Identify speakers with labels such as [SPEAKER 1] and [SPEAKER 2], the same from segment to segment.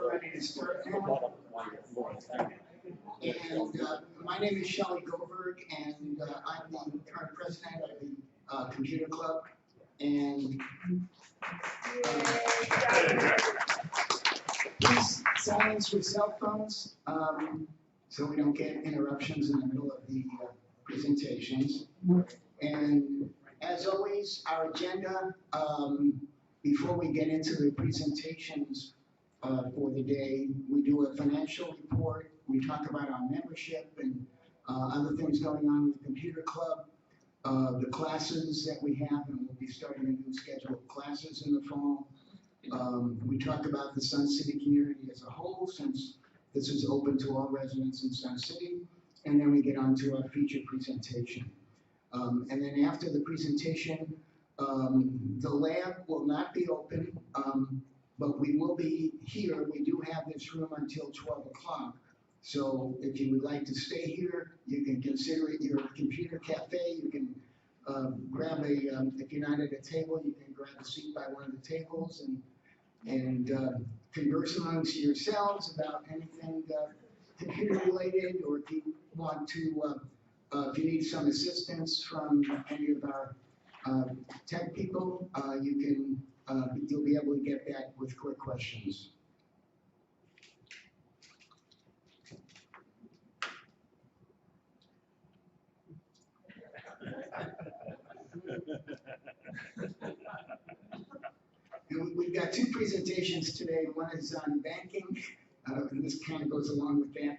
[SPEAKER 1] we're ready to start now. And my name is Shelley Goldberg, and I'm the current president of the Computer Club. And please silence your cell phones so we don't get interruptions in the middle of the presentations. And as always, our agenda, before we get into the presentations for the day, we do a financial report. We talk about our membership and other things going on in the Computer Club, the classes that we have, and we'll be starting a new schedule of classes in the fall. We talk about the Sun City community as a whole, since this is open to all residents in Sun City. And then we get on to our feature presentation. And then after the presentation, the lab will not be open, but we will be here. We do have this room until 12 o'clock. So if you would like to stay here, you can consider it your computer cafe. You can grab if you're not at a table, you can grab a seat by one of the tables and converse amongst yourselves about anything computer related, or if you want to, if you need some assistance from any of our tech people, you'll be able to get that with quick questions. We've got two presentations today. One is on banking, and this kind of goes along with that.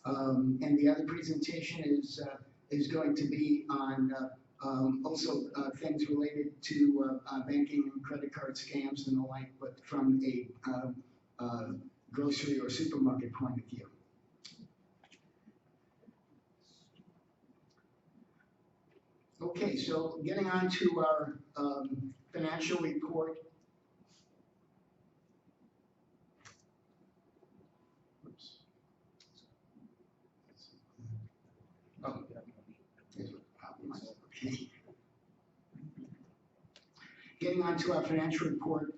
[SPEAKER 1] And the other presentation is going to be on also things related to banking and credit card scams and the like, but from a grocery or supermarket point of view. Okay, so getting on to our financial report. Oops. Oh, there's a problem. Okay. Getting on to our financial report.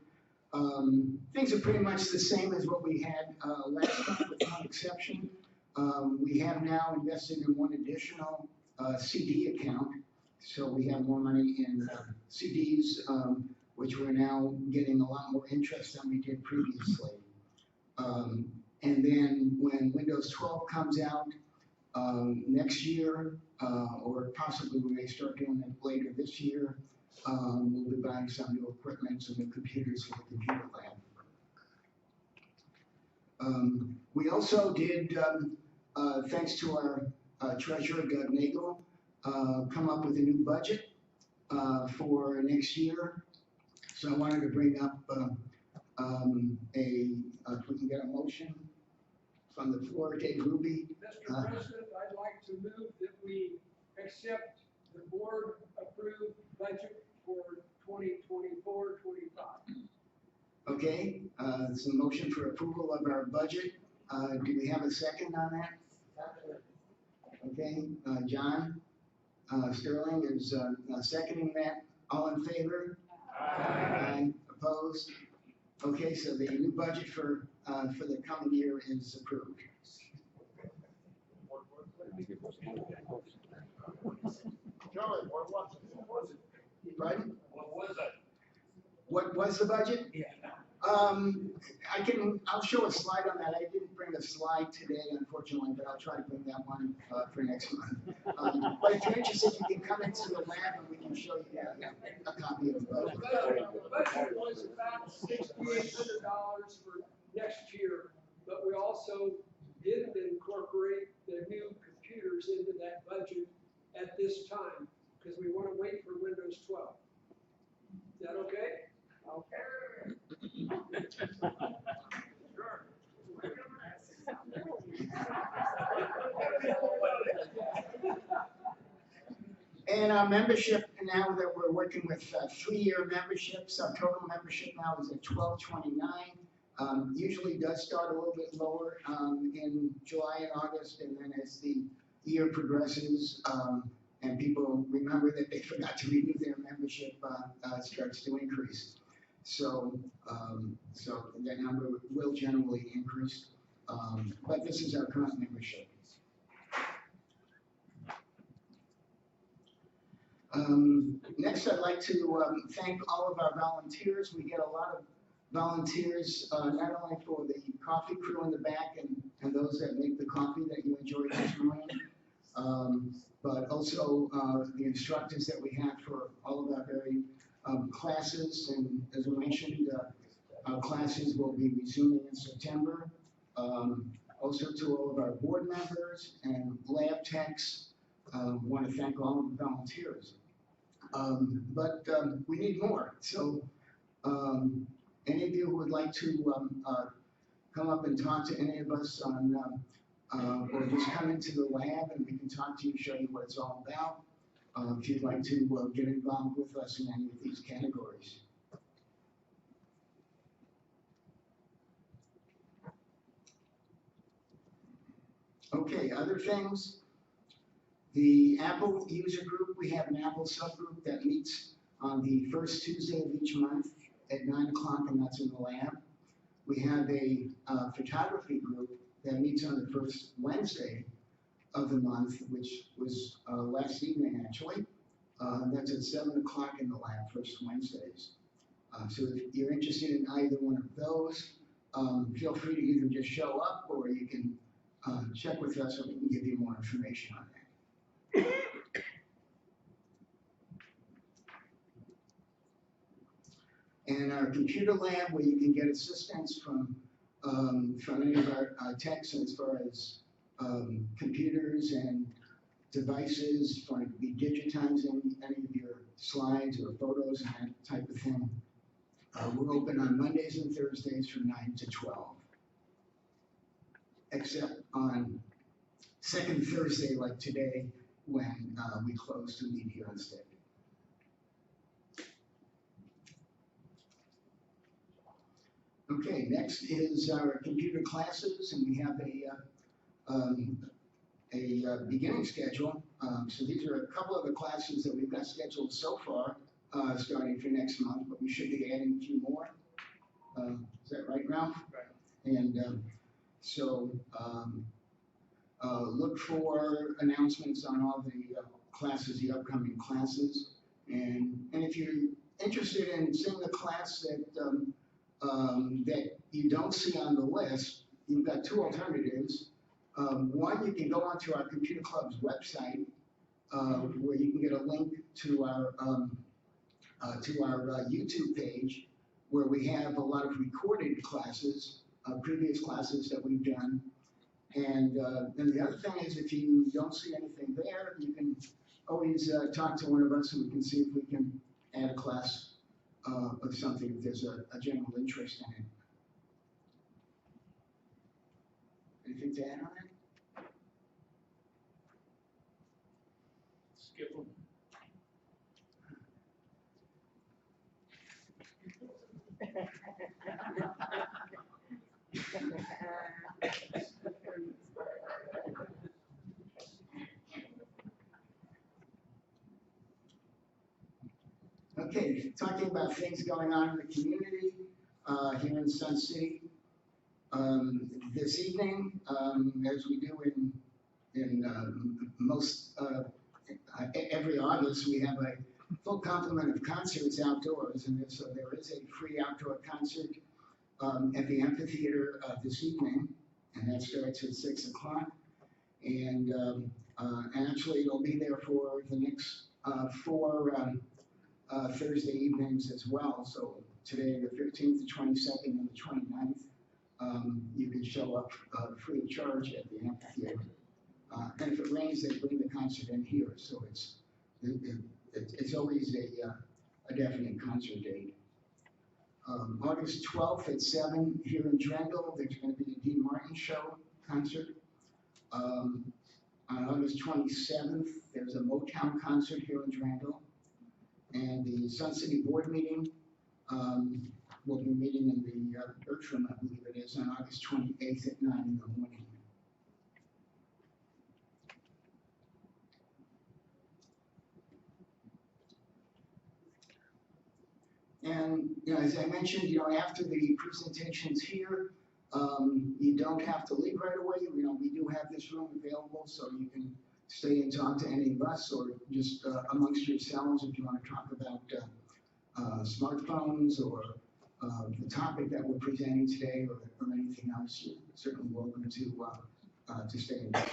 [SPEAKER 1] Things are pretty much the same as what we had last month, with one exception. We have now invested in one additional CD account. So we have more money in CDs, which we're now getting a lot more interest than we did previously. And then when Windows 12 comes out next year, or possibly we may start doing it later this year, we'll be buying some new equipment, some new computers for the computer lab. We also did, thanks to our treasurer, Doug Nagel, come up with a new budget for next year. So I wanted to bring up if we can get a motion from the floor. Dave Ruby.
[SPEAKER 2] Mr. President, I'd like to move that we accept the board approved budget for 2024-25.
[SPEAKER 1] Okay, it's a motion for approval of our budget. Do we have a second on that? Okay, John Sterling is seconding that. All in favor? Aye. Opposed? Okay, so the new budget for the coming year is approved.
[SPEAKER 3] Charlie, what was it?
[SPEAKER 1] Pardon?
[SPEAKER 3] What was it?
[SPEAKER 1] What was the budget?
[SPEAKER 3] Yeah.
[SPEAKER 1] I'll show a slide on that. I didn't bring a slide today, unfortunately, but I'll try to bring that one for next month. But if you're interested, you can come into the lab and we can show you a copy of the budget.
[SPEAKER 2] The budget was about $6,800 for next year, but we also didn't incorporate the new computers into that budget at this time, because we want to wait for Windows 12. Is that okay? Okay.
[SPEAKER 3] Sure.
[SPEAKER 1] And our membership now that we're working with 3-year memberships, our total membership now is at $1229. Usually does start a little bit lower in July and August, and then as the year progresses and people remember that they forgot to renew their membership, starts to increase. So that number will generally increase, but this is our current membership. Next, I'd like to thank all of our volunteers. We get a lot of volunteers, not only for the coffee crew in the back and those that make the coffee that you enjoyed this morning, but also the instructors that we have for all of our very classes. And as we mentioned, our classes will be resuming in September. Also to all of our board members and lab techs, want to thank all of the volunteers. But we need more. So any of you who would like to come up and talk to any of us on, or just come into the lab and we can talk to you, show you what it's all about. If you'd like to get involved with us in any of these categories. Okay, other things. The Apple user group, we have an Apple subgroup that meets on the first Tuesday of each month at 9 o'clock, and that's in the lab. We have a photography group that meets on the first Wednesday of the month, which was last evening actually. That's at 7 o'clock in the lab, first Wednesdays. So if you're interested in either one of those, feel free to either just show up or you can check with us and we can give you more information on that. And our computer lab, where you can get assistance from any of our techs as far as computers and devices for be digitizing any of your slides or photos and that type of thing. We're open on Mondays and Thursdays from 9 to 12. Except on second Thursday like today when we close to meet here instead. Okay, next is our computer classes, and we have a beginning schedule. So these are a couple of the classes that we've got scheduled so far, starting for next month, but we should be adding a few more. Is that right, Ralph? Right. And so look for announcements on all the classes, the upcoming classes. And if you're interested in seeing the class that you don't see on the list, you've got two alternatives. One, you can go onto our Computer Club's website, where you can get a link to our YouTube page, where we have a lot of recorded classes, previous classes that we've done. And then the other thing is, if you don't see anything there, you can always talk to one of us and we can see if we can add a class of something if there's a general interest in it. Anything to add on that?
[SPEAKER 3] Skip them.
[SPEAKER 1] Okay, talking about things going on in the community here in Sun City. This evening, as we do in most every August, we have a full complement of concerts outdoors, and so there is a free outdoor concert at the amphitheater this evening, and that starts at 6 o'clock. And actually, it'll be there for the next four Thursday evenings as well. So today, the 15th, the 22nd, and the 29th, you can show up free of charge at the amphitheater. And if it rains, they bring the concert in here. So it's always a definite concert date. August 12th at 7 here in Drendel, there's going to be a Dean Martin Show concert. On August 27th, there's a Motown concert here in Drendel. And the Sun City Board meeting will be meeting in the Bertram, I believe it is, on August 28th at 9 in the morning. And, as I mentioned, after the presentations here, you don't have to leave right away. We do have this room available, so you can stay and talk to any of us, or just amongst yourselves if you want to talk about smartphones or the topic that we're presenting today, or anything else. You're certainly welcome to stay in touch.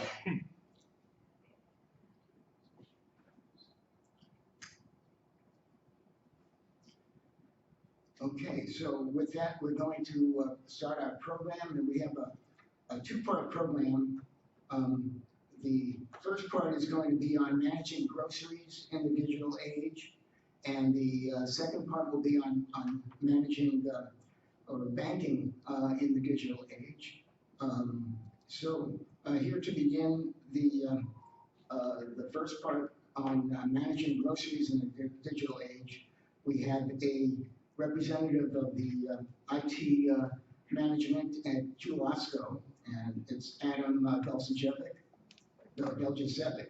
[SPEAKER 1] Okay, so with that, we're going to start our program, and we have a two-part program. The first part is going to be on managing groceries in the digital age, and the second part will be on managing or banking in the digital age. So here to begin the first part on managing groceries in the digital age, we have a representative of the IT management at Jewel-Osco, and it's Adam Beljasevic.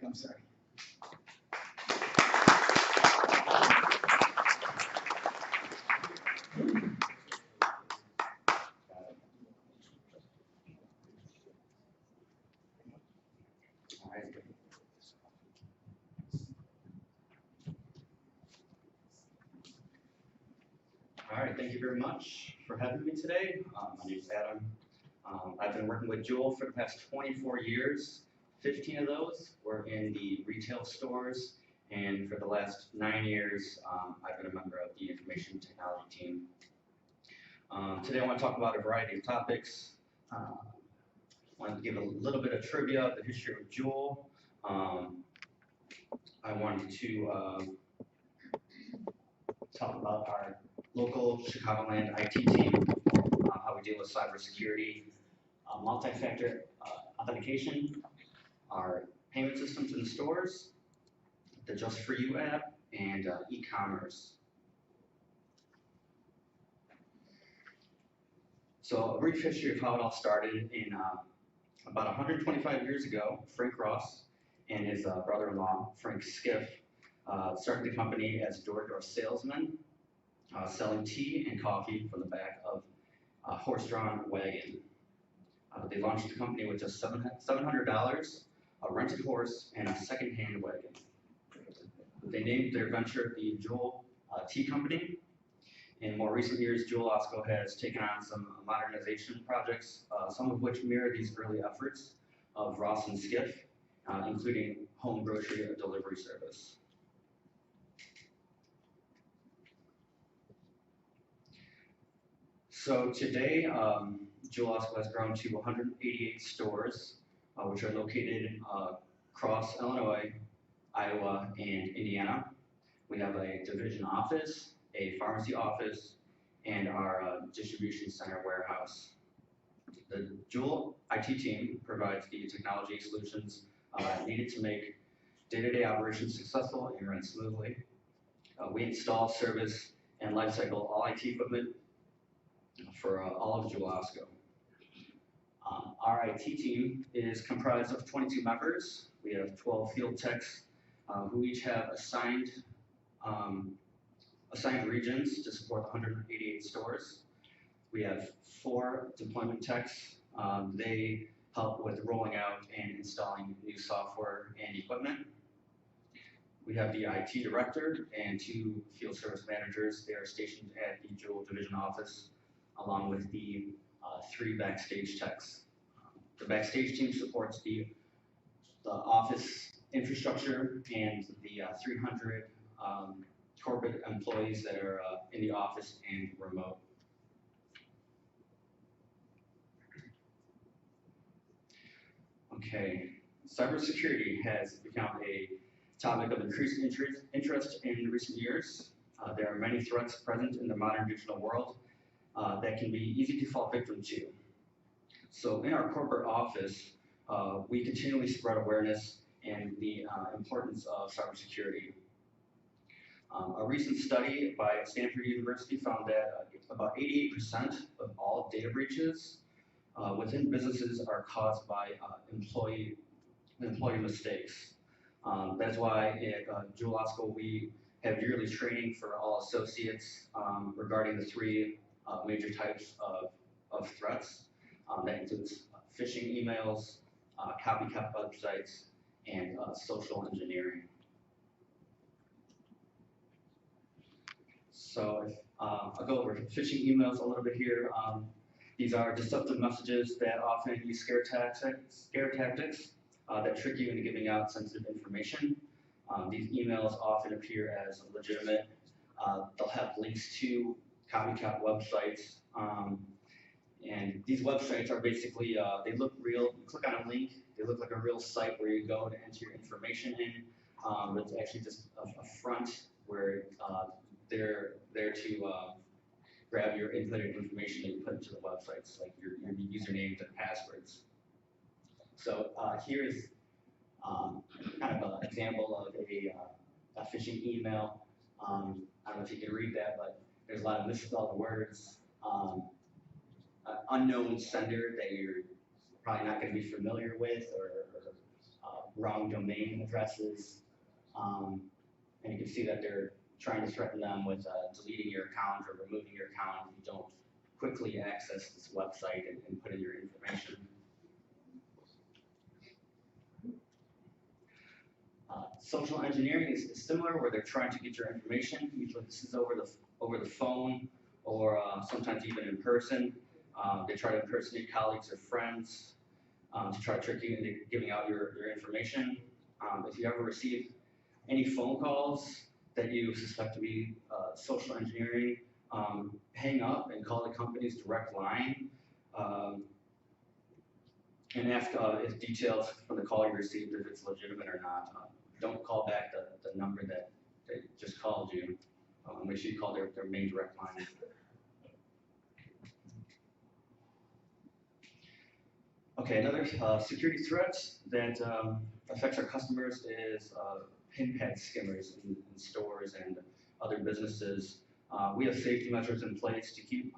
[SPEAKER 1] I'm sorry.
[SPEAKER 4] All right, thank you very much for having me today. My name is Adam. I've been working with Jewel for the past 24 years. 15 of those were in the retail stores, and for the last 9 years, I've been a member of the information technology team. Today I want to talk about a variety of topics. I wanted to give a little bit of trivia of the history of Jewel. I wanted to talk about our local Chicagoland IT team, how we deal with cybersecurity, multi-factor authentication, our payment systems in the stores, the Just For You app, and e-commerce. So a brief history of how it all started. In about 125 years ago, Frank Ross and his brother-in-law, Frank Skiff, started the company as door-to-door salesmen, selling tea and coffee from the back of a horse-drawn wagon. They launched the company with just $700, a rented horse, and a second-hand wagon. They named their venture the Jewel Tea Company. In more recent years, Jewel-Osco has taken on some modernization projects, some of which mirror these early efforts of Ross and Skiff, including home grocery delivery service. So today, Jewel-Osco has grown to 188 stores, which are located across Illinois, Iowa, and Indiana. We have a division office, a pharmacy office, and our distribution center warehouse. The Jewel IT team provides the technology solutions needed to make day-to-day operations successful and run smoothly. We install, service, and lifecycle all IT equipment for all of Jewel-Osco. Our IT team is comprised of 22 members. We have 12 field techs who each have assigned regions to support 188 stores. We have 4 deployment techs. They help with rolling out and installing new software and equipment. We have the IT director and 2 field service managers. They are stationed at the Jewel division office, along with the 3 backstage techs. The backstage team supports the office infrastructure and the 300 corporate employees that are in the office and remote. Okay, cybersecurity has become a topic of increased interest in recent years. There are many threats present in the modern digital world that can be easy to fall victim to. So in our corporate office, we continually spread awareness and the importance of cybersecurity. A recent study by Stanford University found that about 88% of all data breaches within businesses are caused by employee mistakes. That's why at Jewel-Osco we have yearly training for all associates regarding the three major types of threats. That includes phishing emails, copycat websites, and social engineering. So I'll go over phishing emails a little bit here. These are deceptive messages that often use scare tactics that trick you into giving out sensitive information. These emails often appear as legitimate. They'll have links to copycat websites. And these websites are basically, they look real. You click on a link, they look like a real site where you go to enter your information in. But it's actually just a front where they're there to grab your inputted information that you put into the websites, like your usernames and passwords. So here is kind of an example of a phishing email. I don't know if you can read that, but there's a lot of misspelled words. Unknown sender that you're probably not going to be familiar with, or wrong domain addresses. And you can see that they're trying to threaten them with deleting your account or removing your account if you don't quickly access this website and put in your information. Social engineering is similar, where they're trying to get your information. Usually this is over the phone, or sometimes even in person. They try to impersonate colleagues or friends to try to trick you into giving out your information. If you ever receive any phone calls that you suspect to be social engineering, hang up and call the company's direct line and ask if details from the call you received, if it's legitimate or not. Don't call back the number that they just called you. Make sure you call their main direct line. Okay, another security threat that affects our customers is PIN pad skimmers in stores and other businesses. We have safety measures in place to keep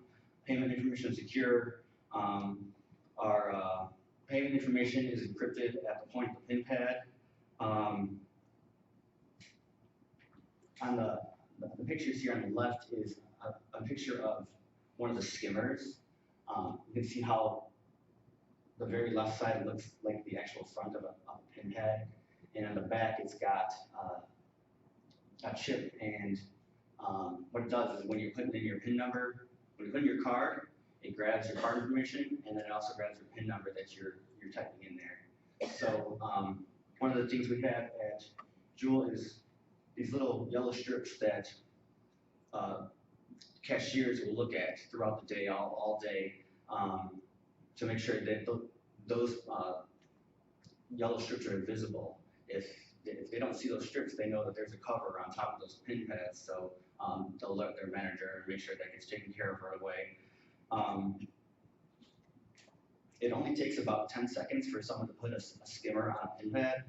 [SPEAKER 4] payment information secure. Our payment information is encrypted at the point of the PIN pad. On the pictures here on the left is a picture of one of the skimmers. You can see how the very left side looks like the actual front of a PIN pad, and on the back it's got a chip. And what it does is when you're putting in your PIN number, when you put in your card, it grabs your card information, and then it also grabs your PIN number that you're typing in there. So one of the things we have at Jewel is these little yellow strips that cashiers will look at throughout the day, all day, to make sure that those yellow strips are invisible. If they don't see those strips, they know that there's a cover on top of those PIN pads, so they'll alert their manager and make sure that gets taken care of right away. It only takes about 10 seconds for someone to put a skimmer on a PIN pad.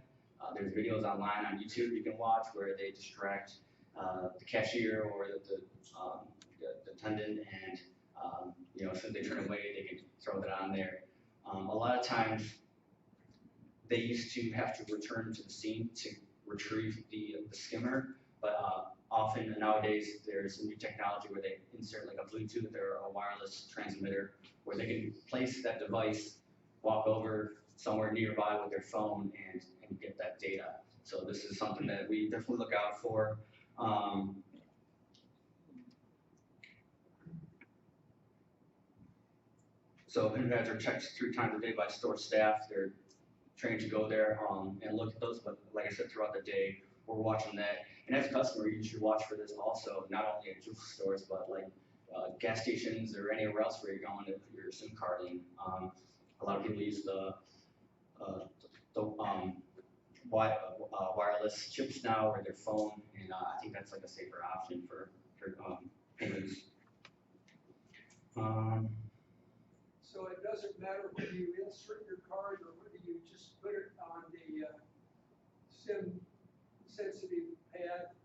[SPEAKER 4] There's videos online on YouTube you can watch where they distract the cashier or the attendant, and as soon as they turn away, they can throw that on there. A lot of times, they used to have to return to the scene to retrieve the skimmer, but often nowadays there's a new technology where they insert like a Bluetooth or a wireless transmitter where they can place that device, walk over somewhere nearby with their phone, and get that data. So this is something that we definitely look out for. So PIN pads are checked 3 times a day by store staff. They're trained to go there and look at those, but like I said, throughout the day, we're watching that. And as a customer, you should watch for this also, not only at Jewel stores, but like gas stations or anywhere else where you're going to put your SIM card in. A lot of people use the wireless chips now or their phone, and I think that's like a safer option for payments.
[SPEAKER 2] So it doesn't matter whether you insert your card or whether you just put it on the SIM-sensitive pad.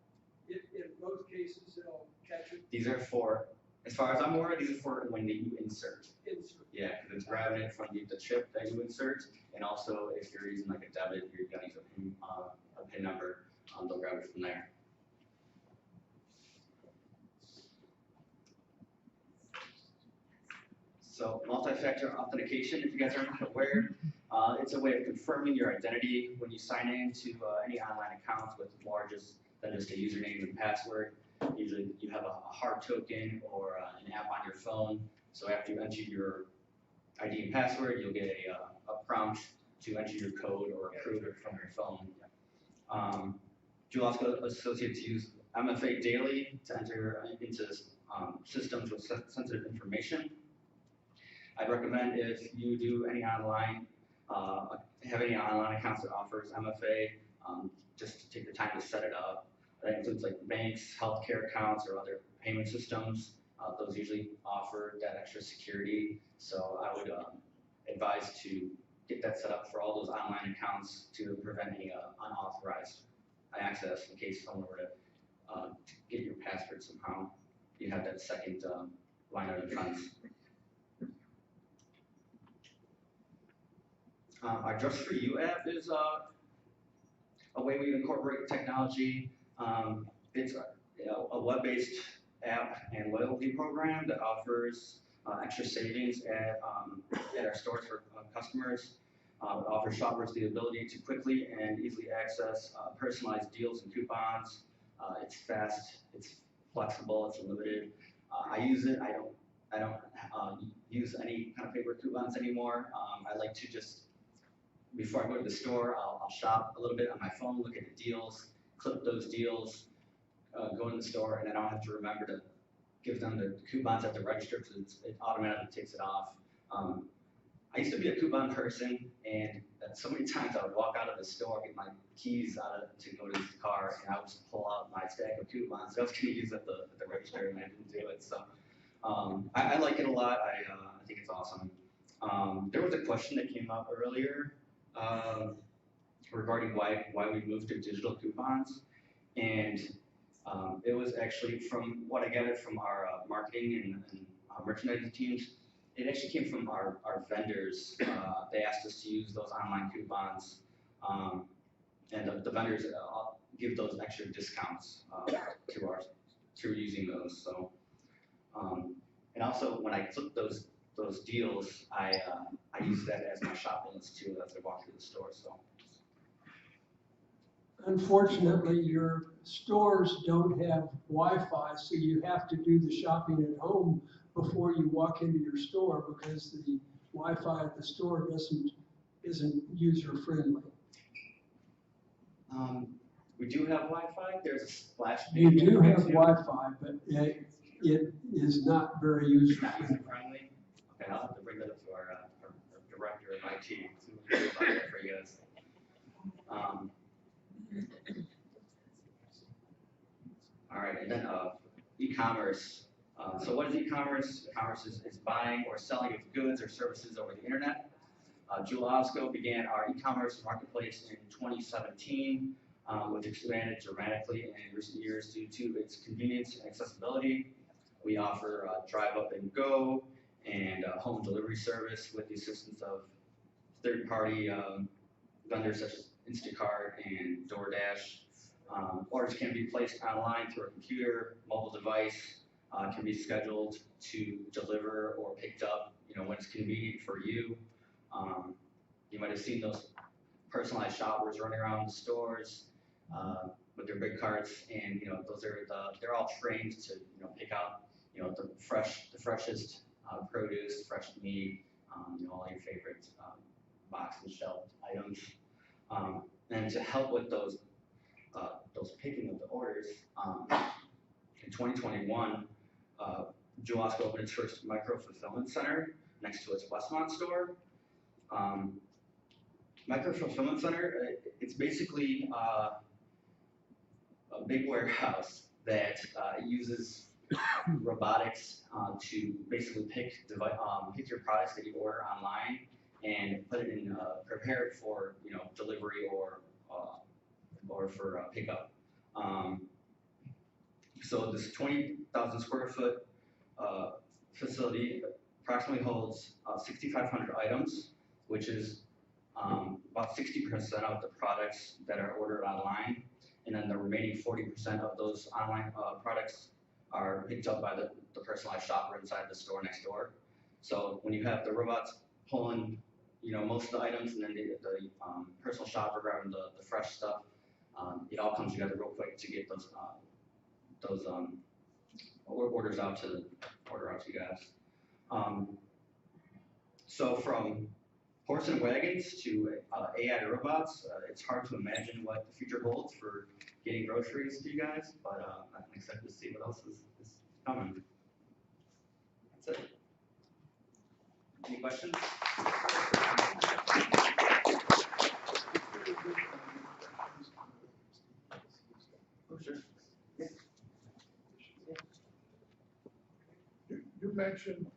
[SPEAKER 2] In both cases, it'll catch it.
[SPEAKER 4] These are for, as far as I'm aware, these are for when you insert.
[SPEAKER 2] Insert.
[SPEAKER 4] Yeah, because it's grabbing it from the chip that you insert, and also if you're using like a debit, you're going to use a PIN number, they'll grab it from there. So multi-factor authentication, if you guys are not aware, it's a way of confirming your identity when you sign in to any online accounts with more than just a username and password. Usually you have a hard token or an app on your phone. So after you enter your ID and password, you'll get a prompt to enter your code or approve it from your phone. Jewel-Osco associates use MFA daily to enter into systems with sensitive information. I'd recommend if you do any online, have any online accounts that offers MFA, just to take the time to set it up. That includes like banks, healthcare accounts, or other payment systems. Those usually offer that extra security. So I would advise to get that set up for all those online accounts to prevent any unauthorized access in case someone were to get your password somehow. You have that second line of defense. Our Just For You app is a way we incorporate technology. It's a web-based app and loyalty program that offers extra savings at our stores for customers. It offers shoppers the ability to quickly and easily access personalized deals and coupons. It's fast, it's flexible, it's unlimited. I use it. I don't use any kind of paper coupons anymore. I like to just, before I go to the store, I'll shop a little bit on my phone, look at the deals, clip those deals, go in the store, and then I don't have to remember to give them the coupons at the register because it automatically takes it off. I used to be a coupon person, and so many times I would walk out of the store, get my keys to go to the car, and I would just pull out my stack of coupons that I was going to use at the register, and I didn't do it. So I like it a lot. I think it's awesome. There was a question that came up earlier regarding why we moved to digital coupons, and it was actually from what I gathered from our marketing and merchandising teams. It actually came from our vendors. They asked us to use those online coupons, and the vendors give those extra discounts to using those. So, and also when I click those deals, I use that as my shopping list too as I walk through the store. So.
[SPEAKER 2] Unfortunately, your stores don't have Wi-Fi, so you have to do the shopping at home before you walk into your store because the Wi-Fi at the store isn't user-friendly.
[SPEAKER 4] We do have Wi-Fi. There's a splash.
[SPEAKER 2] You do have Wi-Fi, but it is not very
[SPEAKER 4] Not
[SPEAKER 2] user-friendly.
[SPEAKER 4] user-friendly. Okay, I'll have to bring that up to our director of IT. See what we can do about that for you guys. All right, and then e-commerce. So what is e-commerce? E-commerce is buying or selling of goods or services over the internet. Jewel-Osco began our e-commerce marketplace in 2017, which expanded dramatically in recent years due to its convenience and accessibility. We offer drive up and go and home delivery service with the assistance of third-party vendors such as Instacart and DoorDash. Orders can be placed online through a computer, mobile device, can be scheduled to deliver or picked up, when it's convenient for you. You might have seen those personalized shoppers running around the stores with their big carts, and they're all trained to pick out the freshest produce, fresh meat, all your favorite box and shelf items, and to help with those picking of the orders. In 2021, Jewel-Osco opened its first micro-fulfillment center next to its Westmont store. Micro-fulfillment center, it's basically a big warehouse that uses robotics to basically pick your products that you order online and put it in, prepare it for delivery or for pickup. So this 20,000 square foot facility approximately holds 6,500 items, which is about 60% of the products that are ordered online, and then the remaining 40% of those online products are picked up by the personalized shopper inside the store next door. So when you have the robots pulling, most of the items, and then the personal shopper grabbing the fresh stuff, it all comes together real quick to get those orders out to you guys. So from horse and wagons to AI robots, it's hard to imagine what the future holds for getting groceries to you guys, but I'm excited to see what else is coming. That's it. Any questions? Oh, sure.
[SPEAKER 3] You mentioned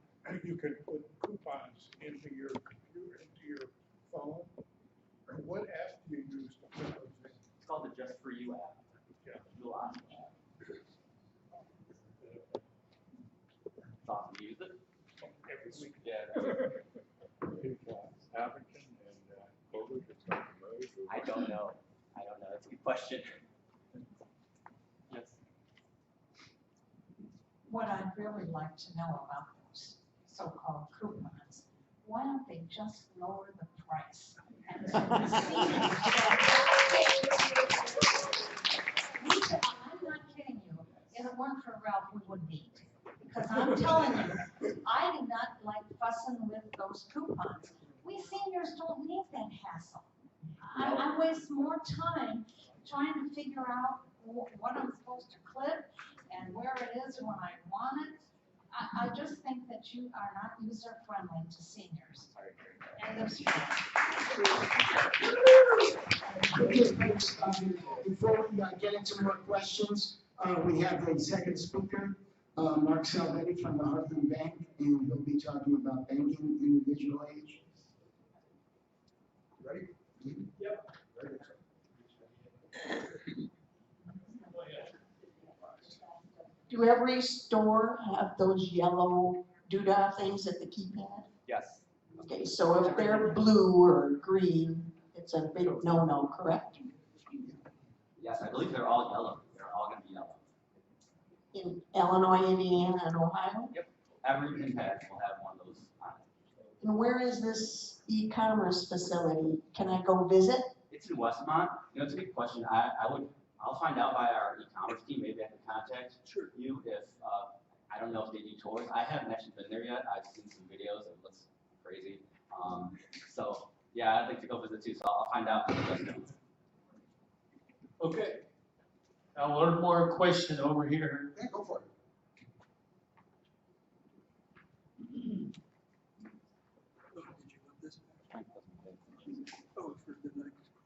[SPEAKER 3] you could put coupons into your computer, into your phone. What app do you use to put those in?
[SPEAKER 4] It's called the Just For You app.
[SPEAKER 3] Yeah.
[SPEAKER 4] It's a lot. It's awesome. You use it?
[SPEAKER 3] Every week.
[SPEAKER 4] Yeah.
[SPEAKER 3] Abington and Coleridge or something, right?
[SPEAKER 4] I don't know. That's a good question. Yes.
[SPEAKER 5] What I'd really like to know about those so-called coupons, why don't they just lower the price? And so the seniors I'm not kidding you, if it weren't for Ralph, we wouldn't eat. Because I'm telling you, I do not like fussing with those coupons. We seniors don't need that hassle. I waste more time trying to figure out what I'm supposed to click and where it is when I want it. I just think that you are not user-friendly to seniors. End of story.
[SPEAKER 1] Before we get into more questions, we have the second speaker, Mark Salvetti from the Heartland Bank, and he'll be talking about banking in the digital age.
[SPEAKER 3] Ready?
[SPEAKER 2] Yep.
[SPEAKER 6] Do every store have those yellow doodah things at the keypad?
[SPEAKER 4] Yes.
[SPEAKER 6] Okay, so if they're blue or green, it's a big no-no, correct?
[SPEAKER 4] Yes, I believe they're all yellow. They're all going to be yellow.
[SPEAKER 6] In Illinois, Indiana, and Ohio?
[SPEAKER 4] Every impact will have one of those on it.
[SPEAKER 6] And where is this e-commerce facility? Can I go visit?
[SPEAKER 4] It's in Westmont. It's a good question. I'll find out by our e-commerce team. Maybe I can contact you if I don't know if they do tours. I haven't actually been there yet. I've seen some videos. It looks crazy. So yeah, I'd like to go visit too. So I'll find out.
[SPEAKER 7] Okay. Now one more question over here.
[SPEAKER 1] Yeah, go for it.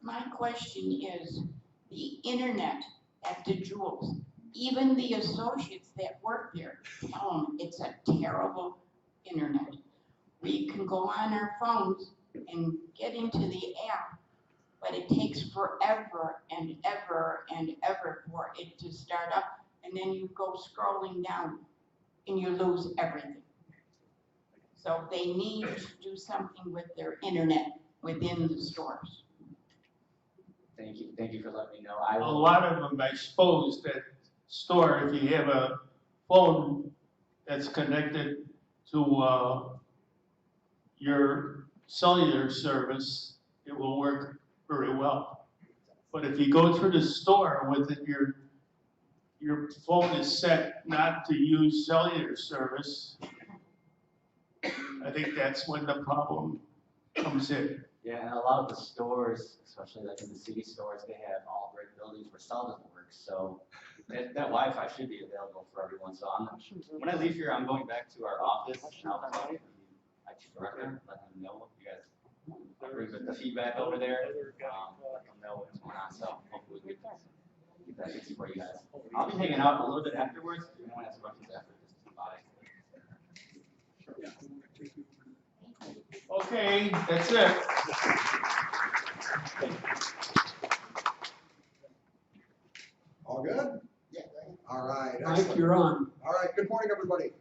[SPEAKER 6] My question is, the internet at the Jewels, even the associates that work there tell them it's a terrible internet. We can go on our phones and get into the app, but it takes forever and ever and ever for it to start up, and then you go scrolling down and you lose everything. So they need to do something with their internet within the stores.
[SPEAKER 4] Thank you for letting me know.
[SPEAKER 7] A lot of them, I suppose, that store, if you have a phone that's connected to your cellular service, it will work very well. But if you go through the store with it, your phone is set not to use cellular service, I think that's when the problem comes in.
[SPEAKER 4] Yeah, and a lot of the stores, especially like in the city stores, they have all brick buildings where cell doesn't work. So that Wi-Fi should be available for everyone. So when I leave here, I'm going back to our office. And I'll tell the IT director, let them know you guys bring the feedback over there. Let them know what's going on. So hopefully we can get that fixed for you guys. I'll be hanging out a little bit afterwards. If anyone has questions after, just come by.
[SPEAKER 7] Okay, that's it.
[SPEAKER 8] All good?
[SPEAKER 1] Yeah.
[SPEAKER 8] All right.
[SPEAKER 7] Mike,
[SPEAKER 8] excellent.
[SPEAKER 7] you're on.
[SPEAKER 8] All right, good morning, everybody.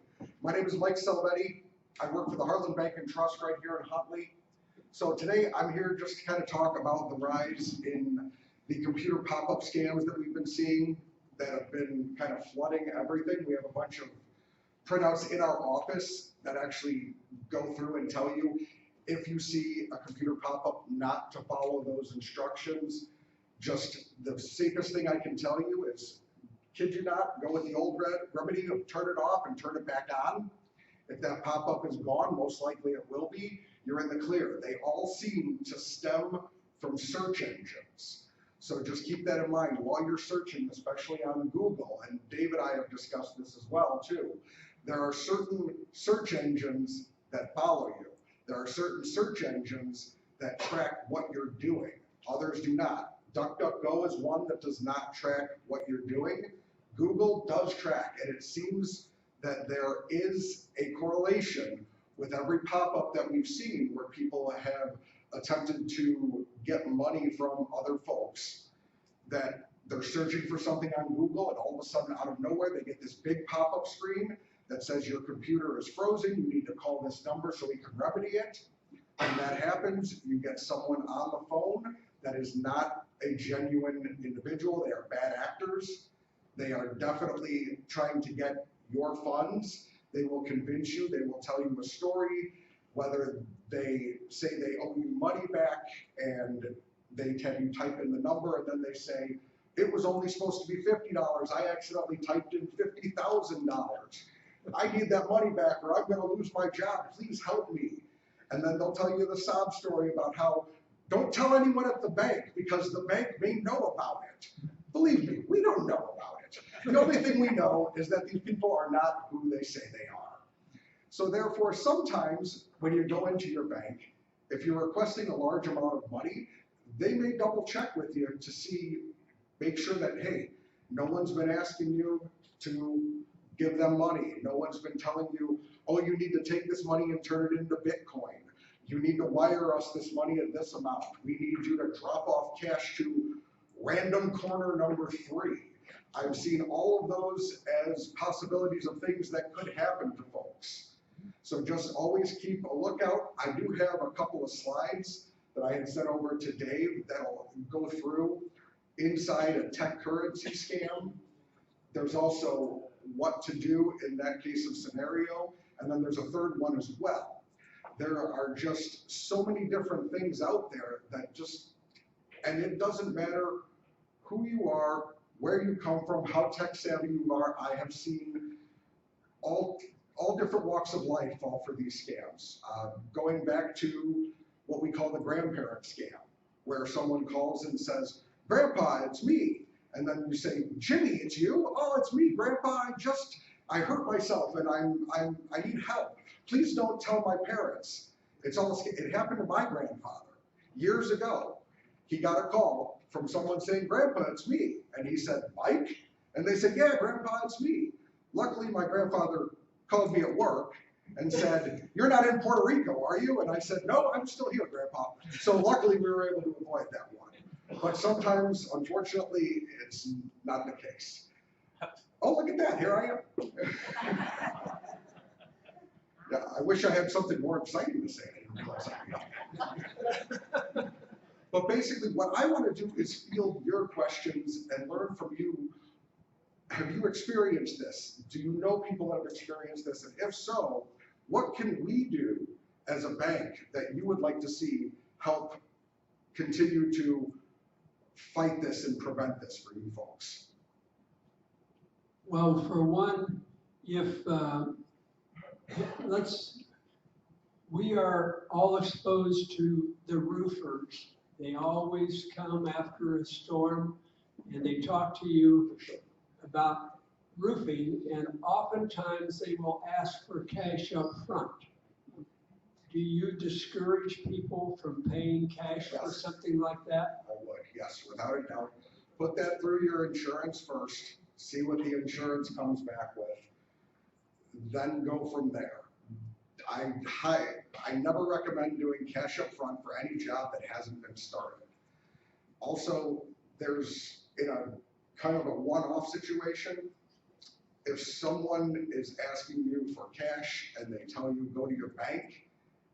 [SPEAKER 8] My name is Mike Salvetti. I work for the Heartland Bank and Trust right here in Huntley. So today I'm here just to kind of talk about the rise in the computer pop-up scams that we've been seeing that have been kind of flooding everything. We have a bunch of printouts in our office that actually go through and tell you if you see a computer pop up not to follow those instructions. Just the safest thing I can tell you is, kid you not, go with the old remedy of turn it off and turn it back on. If that pop-up is gone, most likely it will be, you're in the clear. They all seem to stem from search engines. So just keep that in mind while you're searching, especially on Google, and Dave and I have discussed this as well too. There are certain search engines that follow you. There are certain search engines that track what you're doing. Others do not. DuckDuckGo is one that does not track what you're doing. Google does track, and it seems that there is a correlation with every pop-up that we've seen where people have attempted to get money from other folks, that they're searching for something on Google, and all of a sudden, out of nowhere, they get this big pop-up screen that says your computer is frozen, you need to call this number so we can remedy it. When that happens, you get someone on the phone that is not a genuine individual. They are bad actors. They are definitely trying to get your funds. They will convince you, they will tell you a story, whether they say they owe you money back and they have you type in the number and then they say, it was only supposed to be $50, I accidentally typed in $50,000. I need that money back or I'm gonna lose my job, please help me. And then they'll tell you the sob story about how, don't tell anyone at the bank because the bank may know about it. Believe me, we don't know about it. The only thing we know is that these people are not who they say they are. So therefore, sometimes when you go into your bank, if you're requesting a large amount of money, they may double check with you to see, make sure that, hey, no one's been asking you to give them money. No one's been telling you, oh, you need to take this money and turn it into Bitcoin. You need to wire us this money at this amount. We need you to drop off cash to random corner number 3. I've seen all of those as possibilities of things that could happen to folks. So just always keep a lookout. I do have a couple of slides that I had sent over to Dave that'll go through inside a tech currency scam. There's also what to do in that case of scenario. And then there's a third one as well. There are just so many different things out there that just, and it doesn't matter who you are, where you come from, how tech savvy you are. I have seen all different walks of life fall for these scams. Going back to what we call the grandparent scam, where someone calls and says, Grandpa, it's me. And then you say, Jimmy, it's you? Oh, it's me, Grandpa. I hurt myself and I need help. Please don't tell my parents. It happened to my grandfather years ago. He got a call from someone saying, Grandpa, it's me. And he said, Mike? And they said, yeah, Grandpa, it's me. Luckily, my grandfather called me at work and said, you're not in Puerto Rico, are you? And I said, no, I'm still here, Grandpa. So luckily, we were able to avoid that one. But sometimes, unfortunately, it's not the case. Oh, look at that, here I am. Yeah, I wish I had something more exciting to say. I didn't realize I could. But basically, what I want to do is field your questions and learn from you. Have you experienced this? Do you know people that have experienced this? And if so, what can we do as a bank that you would like to see help continue to fight this and prevent this for you folks?
[SPEAKER 2] Well, for one, if, we are all exposed to the roofers. They always come after a storm and they talk to you about roofing, and oftentimes they will ask for cash up front. Do you discourage people from paying cash for
[SPEAKER 8] Yes.
[SPEAKER 2] something like that?
[SPEAKER 8] I would, yes, without a doubt. Put that through your insurance first, see what the insurance comes back with, then go from there. I never recommend doing cash up front for any job that hasn't been started. Also, there's, in a kind of a one-off situation, if someone is asking you for cash and they tell you go to your bank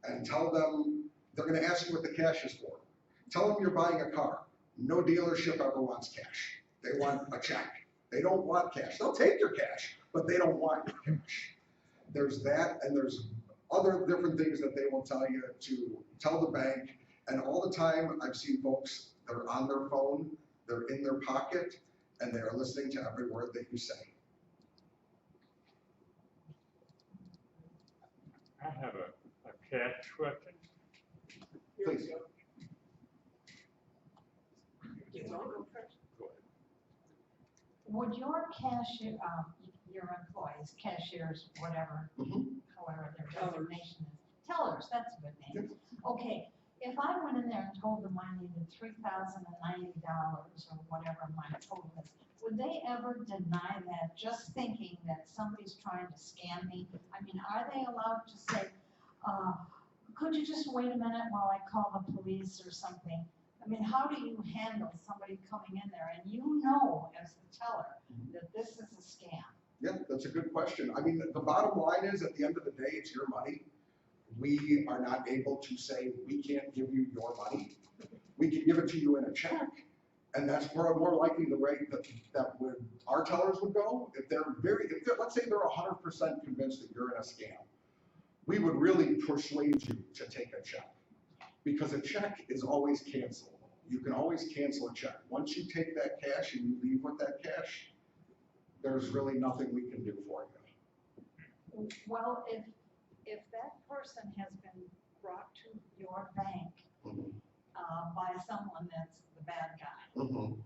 [SPEAKER 8] and tell them, they're gonna ask you what the cash is for. Tell them you're buying a car. No dealership ever wants cash. They want a check. They don't want cash. They'll take your cash, but they don't want your cash. there's that, and there's other different things that they will tell you to tell the bank. And all the time, I've seen folks that are on their phone, they're in their pocket, and they're listening to every word that you say.
[SPEAKER 9] I have a cash question.
[SPEAKER 2] Here we
[SPEAKER 8] Please.
[SPEAKER 2] go. It's on.
[SPEAKER 9] Go ahead.
[SPEAKER 5] Would your cashier, your employees, cashiers, whatever,
[SPEAKER 8] Mhm.
[SPEAKER 5] however their
[SPEAKER 2] Tellers.
[SPEAKER 5] designation is, tellers, that's a good name. Okay, if I went in there and told them I needed $3,090 or whatever my total is, would they ever deny that, just thinking that somebody's trying to scam me? I mean, are they allowed to say, could you just wait a minute while I call the police or something? I mean, how do you handle somebody coming in there and you know as the teller that this is a scam?
[SPEAKER 8] Yeah, that's a good question. I mean, the bottom line is, at the end of the day, it's your money. We are not able to say, we can't give you your money. We can give it to you in a check, and that's more likely the rate that our tellers would go. If they're let's say they're 100% convinced that you're in a scam, we would really persuade you to take a check, because a check is always cancelable. You can always cancel a check. Once you take that cash and you leave with that cash, there's really nothing we can do for you.
[SPEAKER 5] Well, if that person has been brought to your bank
[SPEAKER 8] Mhm.
[SPEAKER 5] by someone that's the bad guy,
[SPEAKER 8] Mhm.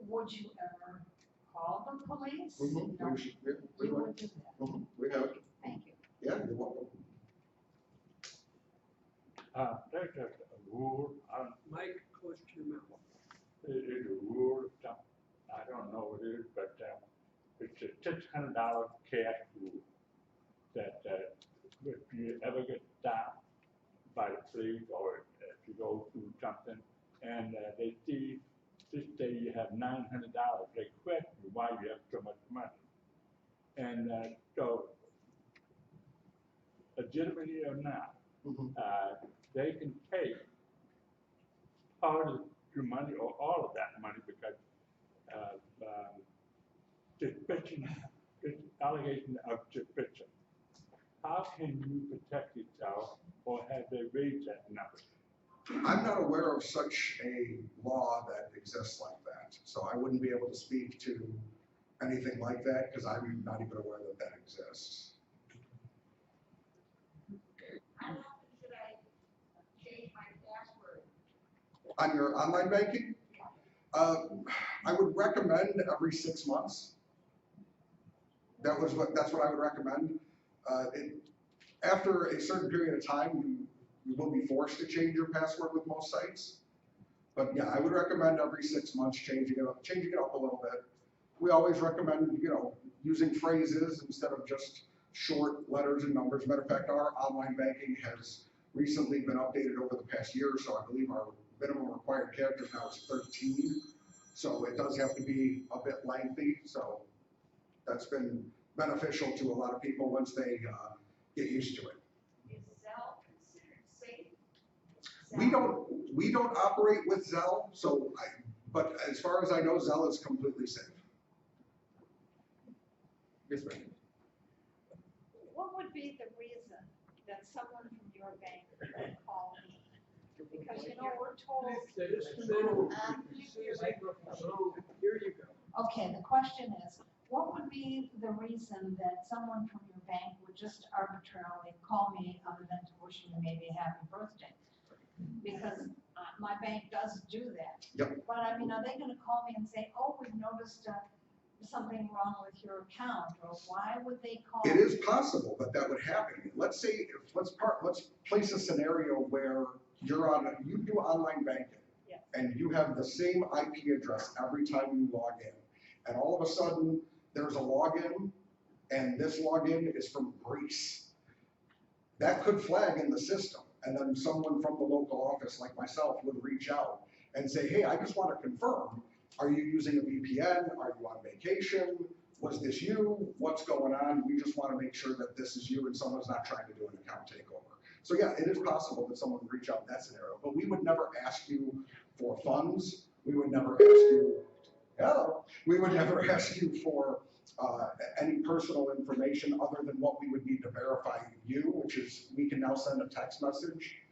[SPEAKER 5] would you ever call the police?
[SPEAKER 8] Mhm.
[SPEAKER 5] No,
[SPEAKER 8] We should- yeah, we
[SPEAKER 5] you
[SPEAKER 8] would.
[SPEAKER 5] would do that.
[SPEAKER 8] Mhm. We have,
[SPEAKER 5] Thank you.
[SPEAKER 8] yeah, you're welcome.
[SPEAKER 9] There's a rule,
[SPEAKER 2] Mike, close to your mouth.
[SPEAKER 9] there's a rule, I don't know what it is, but it's a $600 cash rule that if you ever get stopped by the police or if you go through something and they see this day you have $900, they question you why you have so much money. And so, legitimately or not,
[SPEAKER 8] Mhm.
[SPEAKER 9] they can take part of your money or all of that money because suspicion, allegation of suspicion. How can you protect yourself, or have they raised that number?
[SPEAKER 8] I'm not aware of such a law that exists like that, so I wouldn't be able to speak to anything like that, because I'm not even aware that that exists.
[SPEAKER 5] How often should I change my password?
[SPEAKER 8] On your online banking, I would recommend every 6 months. That's what I would recommend. After a certain period of time, you will be forced to change your password with most sites. But yeah, I would recommend every 6 months changing it up a little bit. We always recommend, using phrases instead of just short letters and numbers. Matter of fact, our online banking has recently been updated over the past year or so. I believe our minimum required characters now is 13. So it does have to be a bit lengthy. So that's been beneficial to a lot of people once they get used to it.
[SPEAKER 5] Is Zelle considered safe?
[SPEAKER 8] We don't operate with Zelle, but as far as I know, Zelle is completely safe. Yes, ma'am.
[SPEAKER 5] What would be the reason that someone from your bank would call me? Because, we're told.
[SPEAKER 2] That is the minimum. Here you go.
[SPEAKER 5] Okay, the question is, what would be the reason that someone from your bank would just arbitrarily call me other than to wish me maybe a happy birthday? Because my bank does do that.
[SPEAKER 8] Yep.
[SPEAKER 5] But I mean, are they gonna call me and say, oh, we've noticed something wrong with your account, or why would they call?
[SPEAKER 8] It is possible that would happen. Let's say, let's place a scenario where you do online banking.
[SPEAKER 5] Yeah.
[SPEAKER 8] And you have the same IP address every time you log in. And all of a sudden, there's a login, and this login is from Greece. That could flag in the system, and then someone from the local office, like myself, would reach out and say, hey, I just want to confirm, are you using a VPN? Are you on vacation? Was this you? What's going on? We just want to make sure that this is you and someone's not trying to do an account takeover. So yeah, it is possible that someone would reach out in that scenario, but we would never ask you for funds. We would never ask you, we would never ask you for any personal information other than what we would need to verify you, which is, we can now send a text message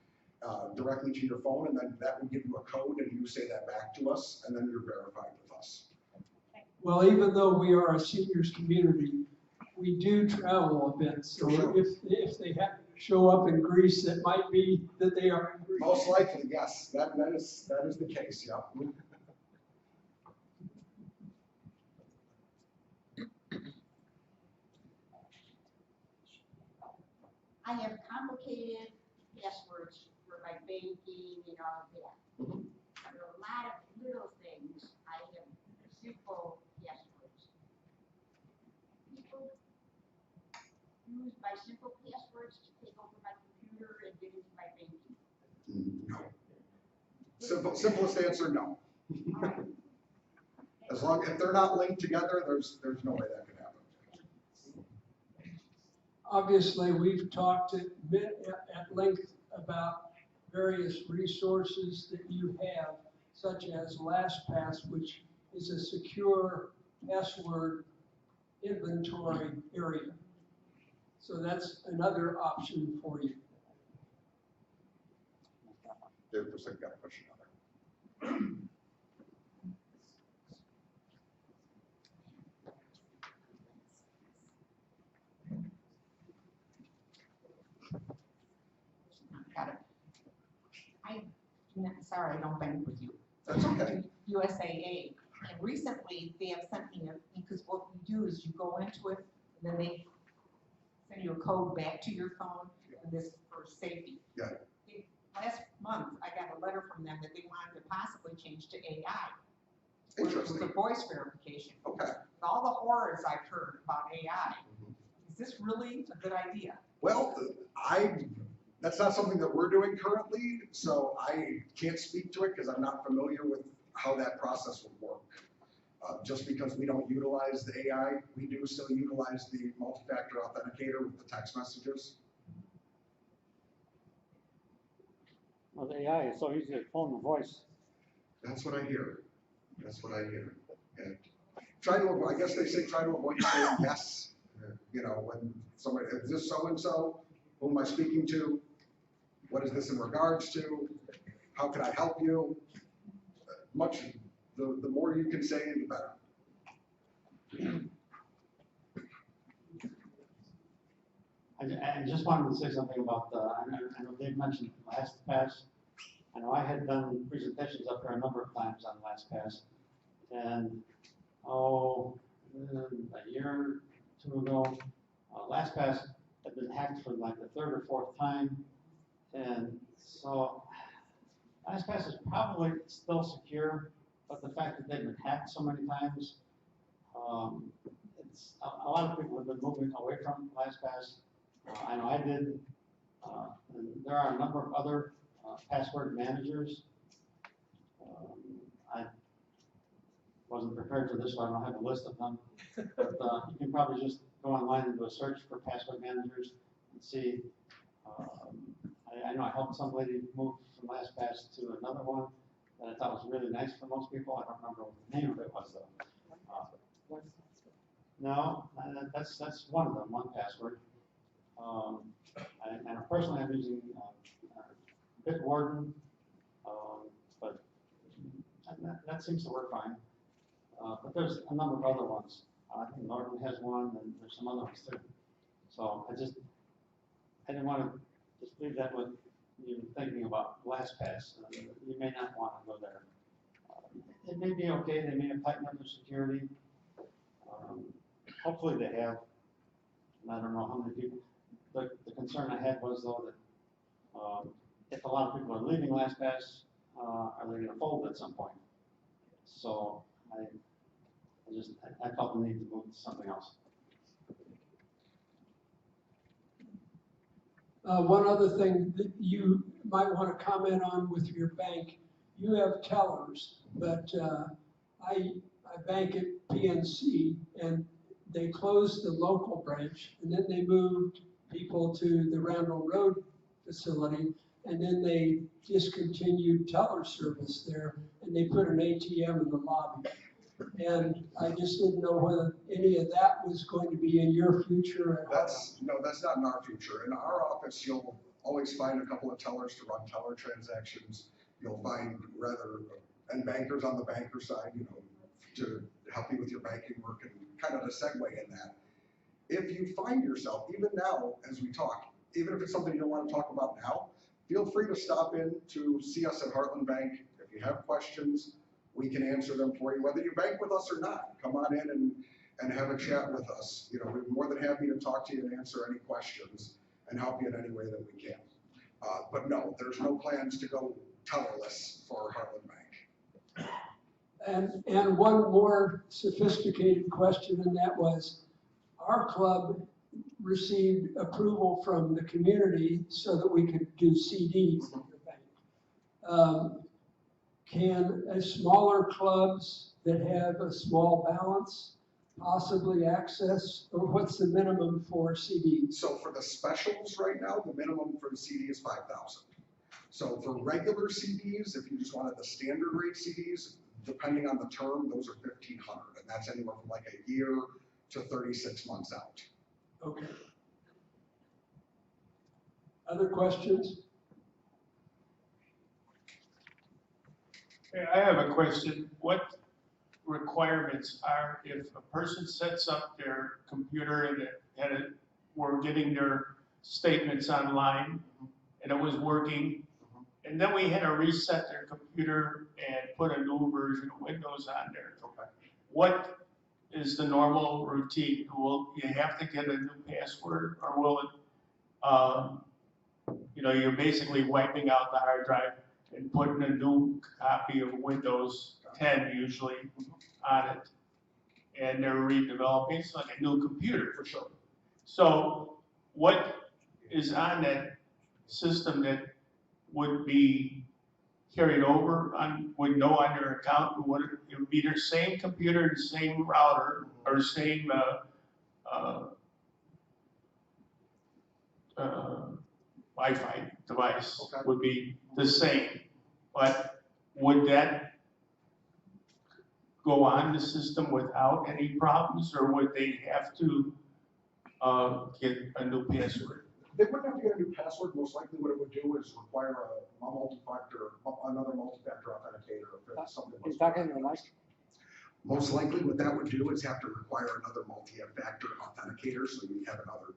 [SPEAKER 8] directly to your phone, and then that will give you a code, and you say that back to us, and then you're verified with us.
[SPEAKER 2] Well, even though we are a seniors community, we do travel a bit, so
[SPEAKER 8] Sure.
[SPEAKER 2] if they have to show up in Greece, it might be that they are in Greece.
[SPEAKER 8] Most likely, yes, that is the case, yeah.
[SPEAKER 6] I have complicated passwords for my banking and all of that.
[SPEAKER 8] Mhm.
[SPEAKER 6] But a lot of little things, I have simple passwords. People use my simple passwords to take over my computer and get into my banking.
[SPEAKER 8] No. Simplest answer, no. As long, if they're not linked together, there's no way that can happen.
[SPEAKER 2] Obviously, we've talked at length about various resources that you have, such as LastPass, which is a secure password inventory area. So that's another option for you.
[SPEAKER 8] There's a got a question on there.
[SPEAKER 10] Got it. Sorry, I don't bank with you.
[SPEAKER 8] That's okay.
[SPEAKER 10] USAA, and recently they have sent me because what you do is you go into it, and then they send you a code back to your phone, and this is for safety.
[SPEAKER 8] Yeah.
[SPEAKER 10] Last month, I got a letter from them that they wanted to possibly change to AI. With
[SPEAKER 8] Interesting.
[SPEAKER 10] the voice verification.
[SPEAKER 8] Okay.
[SPEAKER 10] With all the horrors I've heard about AI,
[SPEAKER 8] Mhm.
[SPEAKER 10] is this really a good idea?
[SPEAKER 8] Well, that's not something that we're doing currently, so I can't speak to it because I'm not familiar with how that process would work. Just because we don't utilize the AI, we do still utilize the multi-factor authenticator with the text messages.
[SPEAKER 9] Well, the AI is so easy to phone the voice.
[SPEAKER 8] That's what I hear. That's what I hear. And try to avoid, I guess they say try to avoid saying yes. You know, when somebody, is this so-and-so? Who am I speaking to? What is this in regards to? How can I help you? The more you can say, the better.
[SPEAKER 11] I just wanted to say something about I know Dave mentioned LastPass. I know I had done presentations up there a number of times on LastPass. And, a year or two ago, LastPass had been hacked for like the third or fourth time. And so LastPass is probably still secure, but the fact that they've been hacked so many times, it's a lot of people have been moving away from LastPass. I know I did, and there are a number of other password managers. I wasn't prepared for this, so I don't have a list of them. But you can probably just go online and do a search for password managers and see. I know I helped some lady move from LastPass to another one that I thought was really nice for most people. I don't remember what the name of it was though. No, that's one of them, 1Password. And personally, I'm using Bitwarden, but that seems to work fine. But there's a number of other ones. I think Norton has one, and there's some other ones too. So I didn't want to just leave that with you thinking about LastPass. You may not want to go there. It may be okay. They may have tightened up their security. Hopefully they have. And I don't know how many people. The concern I had was though that if a lot of people are leaving LastPass, are they going to fold at some point? So I felt the need to move to something else.
[SPEAKER 2] One other thing that you might want to comment on with your bank, you have tellers, but I bank at PNC, and they closed the local branch, and then they moved people to the Randall Road facility, and then they discontinued teller service there, and they put an ATM in the lobby. And I just didn't know whether any of that was going to be in your future.
[SPEAKER 8] That's not in our future. In our office, you'll always find a couple of tellers to run teller transactions. You'll find and bankers on the banker side, to help you with your banking work and kind of the segue in that. If you find yourself, even now as we talk, even if it's something you don't want to talk about now, feel free to stop in to see us at Heartland Bank. If you have questions, we can answer them for you, whether you bank with us or not. Come on in and have a chat with us. We're more than happy to talk to you and answer any questions and help you in any way that we can. But no, there's no plans to go tellerless for Heartland Bank.
[SPEAKER 2] And one more sophisticated question, and that was, our club received approval from the community so that we could do CDs in the bank. Can smaller clubs that have a small balance possibly access, or what's the minimum for CDs?
[SPEAKER 8] So for the specials right now, the minimum for the CD is 5,000. So for regular CDs, if you just wanted the standard rate CDs, depending on the term, those are 1,500, and that's anywhere from like a year to 36 months out.
[SPEAKER 2] Okay. Other questions?
[SPEAKER 7] I have a question. What requirements are if a person sets up their computer and we're getting their statements online and it was working, and then we had to reset their computer and put a new version of Windows on there?
[SPEAKER 8] Okay.
[SPEAKER 7] What is the normal routine? Will you have to get a new password, or will it, you're basically wiping out the hard drive and putting a new copy of Windows 10 usually on it, and they're redeveloping? It's like a new computer.
[SPEAKER 8] For sure.
[SPEAKER 7] So what is on that system that would be carried over would know on your account? Would it would be their same computer, the same router, or same Wi-Fi device?
[SPEAKER 8] Okay.
[SPEAKER 7] Would be the same, but would that go on the system without any problems, or would they have to get a new password?
[SPEAKER 8] They wouldn't have to get a new password. Most likely what it would do is require another multi-factor authenticator if it's something.
[SPEAKER 12] He's talking to the mic.
[SPEAKER 8] Most likely what that would do is have to require another multi-factor authenticator, so you have another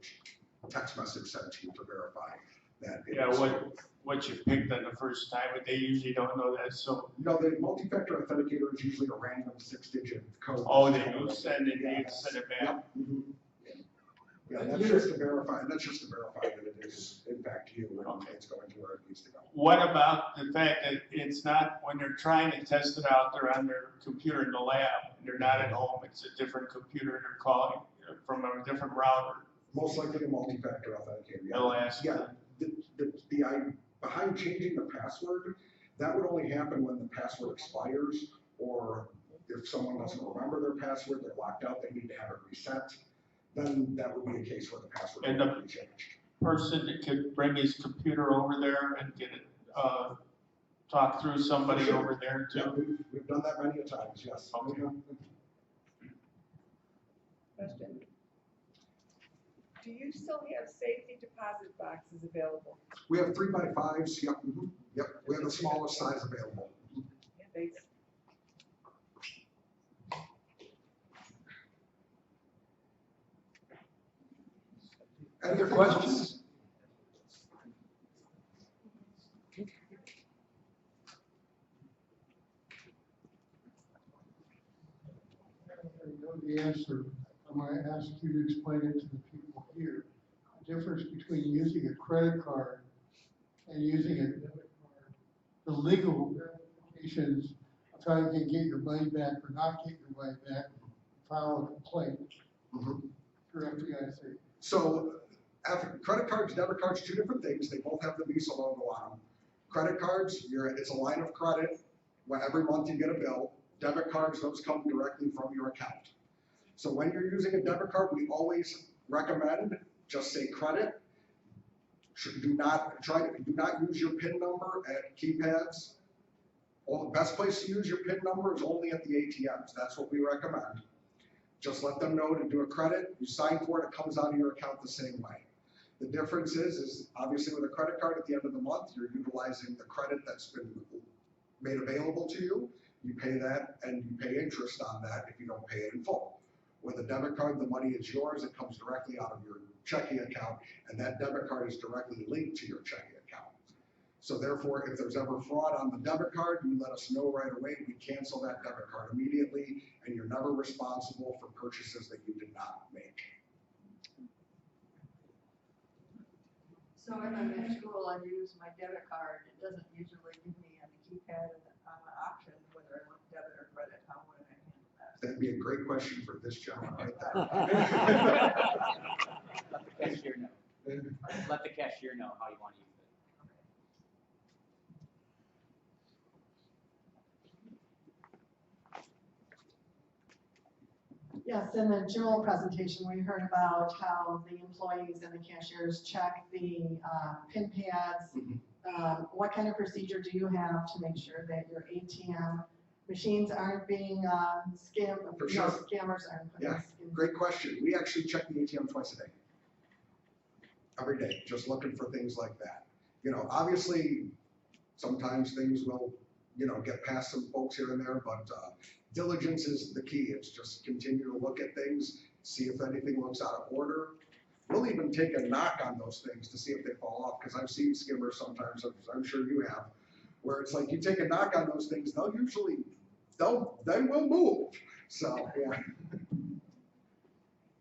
[SPEAKER 8] text message sent to you to verify that.
[SPEAKER 7] Yeah, what you picked on the first time, but they usually don't know that, so.
[SPEAKER 8] No, the multi-factor authenticator is usually a random 6-digit code.
[SPEAKER 7] Oh, they do send it, they send it back.
[SPEAKER 8] Yep. Mhm. Yeah, that's just to verify that it is in fact you and it's going to where it needs to go.
[SPEAKER 7] What about the fact that it's not, when they're trying to test it out, they're on their computer in the lab, and they're not at home, it's a different computer, they're calling from a different router?
[SPEAKER 8] Most likely a multi-factor authenticator. Yeah.
[SPEAKER 7] They'll ask.
[SPEAKER 8] Yeah, behind changing the password, that would only happen when the password expires, or if someone doesn't remember their password, they're locked out, they need to have it reset, then that would be a case where the password
[SPEAKER 7] And
[SPEAKER 8] would be changed.
[SPEAKER 7] Person that could bring his computer over there and get it, talk through somebody
[SPEAKER 8] Sure.
[SPEAKER 7] over there
[SPEAKER 8] Yeah,
[SPEAKER 7] too?
[SPEAKER 8] we've done that many a times, yes.
[SPEAKER 7] Okay.
[SPEAKER 12] Question.
[SPEAKER 10] Do you still have safety deposit boxes available?
[SPEAKER 8] We have 3x5s, yep, yep, we have the smallest size available.
[SPEAKER 10] They-
[SPEAKER 2] Other questions?
[SPEAKER 3] I know the answer. I'm going to ask you to explain it to the people here. The difference between using a credit card and using a debit card. The legal ramifications of how you can get your money back or not get your money back, file a complaint for FDIC.
[SPEAKER 8] So, credit cards, debit cards, two different things. They both have the Visa logo on them. Credit cards, it's a line of credit. When every month you get a bill. Debit cards, those come directly from your account. So when you're using a debit card, we always recommend just say credit. Do not use your PIN number at keypads. Well, the best place to use your PIN number is only at the ATMs. That's what we recommend. Just let them know to do a credit. You sign for it, it comes out of your account the same way. The difference is obviously with a credit card at the end of the month, you're utilizing the credit that's been made available to you. You pay that and you pay interest on that if you don't pay it in full. With a debit card, the money is yours. It comes directly out of your checking account, and that debit card is directly linked to your checking account. So therefore, if there's ever fraud on the debit card, you let us know right away. We cancel that debit card immediately, and you're never responsible for purchases that you did not make.
[SPEAKER 12] So if I'm at school and use my debit card, it doesn't usually give me on the keypad on the option whether I want debit or credit. How would I handle that?
[SPEAKER 8] That'd be a great question for this gentleman right there.
[SPEAKER 13] Let the cashier know. Let the cashier know how you want to use it.
[SPEAKER 14] Yes, in the Jewel presentation, we heard about how the employees and the cashiers check the PIN pads. What kind of procedure do you have to make sure that your ATM machines aren't being scammed?
[SPEAKER 8] For sure.
[SPEAKER 14] Scammers aren't putting
[SPEAKER 8] Yeah,
[SPEAKER 14] scams.
[SPEAKER 8] great question. We actually check the ATM twice a day. Every day, just looking for things like that. You know, obviously, sometimes things will, you know, get past some folks here and there, but diligence is the key. It's just continue to look at things, see if anything looks out of order. We'll even take a knock on those things to see if they fall off, because I've seen skimmers sometimes, I'm sure you have, where it's like you take a knock on those things, they will move. So, yeah.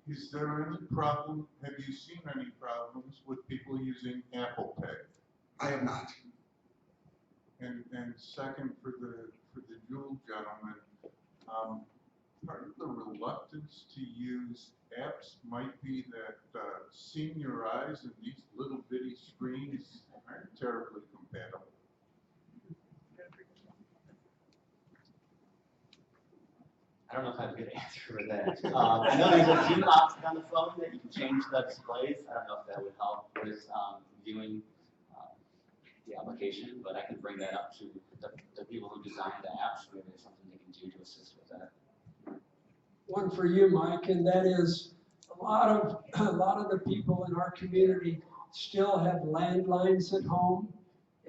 [SPEAKER 15] Is there any problem, have you seen any problems with people using Apple Pay?
[SPEAKER 8] I have not.
[SPEAKER 15] And second, for the Jewel gentleman, part of the reluctance to use apps might be that seeing your eyes and these little bitty screens aren't terribly compatible.
[SPEAKER 13] I don't know if I have a good answer for that. I know there's a zoom option on the phone that you can change the displays. I don't know if that would help with viewing the application, but I can bring that up to the people who designed the apps. Maybe there's something they can do to assist with that.
[SPEAKER 2] One for you, Mike, and that is a lot of the people in our community still have landlines at home,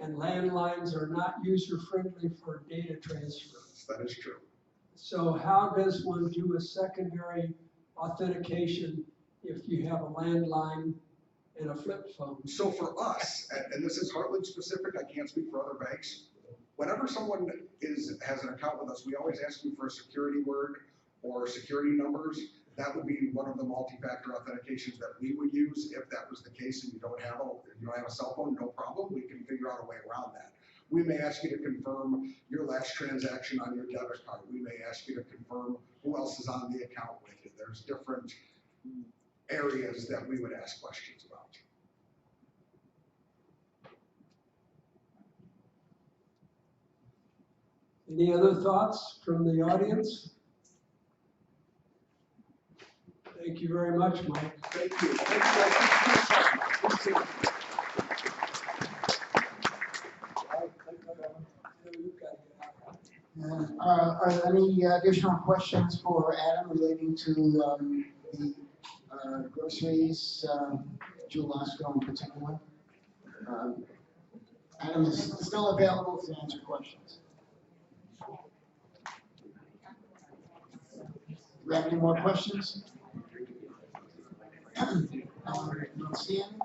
[SPEAKER 2] and landlines are not user-friendly for data transfer.
[SPEAKER 8] That is true.
[SPEAKER 2] So how does one do a secondary authentication if you have a landline and a flip phone?
[SPEAKER 8] So for us, and this is Heartland specific, I can't speak for other banks. Whenever someone has an account with us, we always ask you for a security word or security numbers. That would be one of the multi-factor authentications that we would use if that was the case and you don't have a cell phone, no problem. We can figure out a way around that. We may ask you to confirm your last transaction on your debit card. We may ask you to confirm who else is on the account with you. There's different areas that we would ask questions about.
[SPEAKER 2] Any other thoughts from the audience? Thank you very much, Mike.
[SPEAKER 8] Thank you. Thank you.
[SPEAKER 1] Are there any additional questions for Adam relating to the groceries, Jewel Osco in particular? Adam is still available to answer questions. Do we have any more questions? Don't see any.